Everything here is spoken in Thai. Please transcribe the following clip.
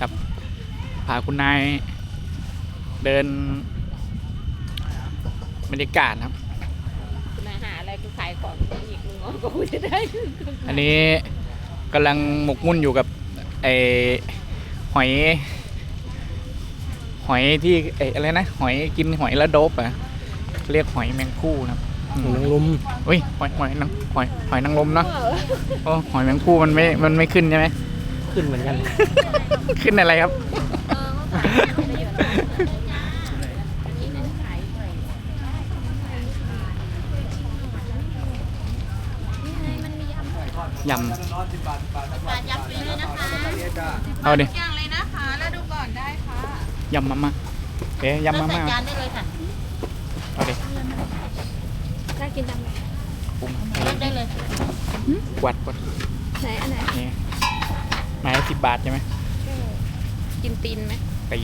ครับพาคุณนายเดินบรรยากาศครับมาหาอะไรกูขายของอีกมึงก็กูจะได้ อันนี้กำลังหมกมุ่นอยู่กับไอหอยที่อะไรนะหอยกินหอยละโดบอ่ะเรียกหอยแมงคู่นะครับ นางลม อุ้ยหอยนางรมเนาะโอ้หอยแมงคู่มันไม่ขึ้นใช่ไหม ขึ้นเหมือนกัน ขึ้นอะไรครับ ยำ ยัดไปเลยนะคะ เอาดิ ย่างเลยนะคะแล้วดูก่อนได้ค่ะ ยำมาม่ายำมาม่า ใส่จานได้เลยค่ะ เอาดิ น่ากินจังเลย ปรุง เลือกได้เลย กวาด ไหนอันไหน นี่ไม้ละ10 บาทใช่ไหม กินตีนไหม ไก่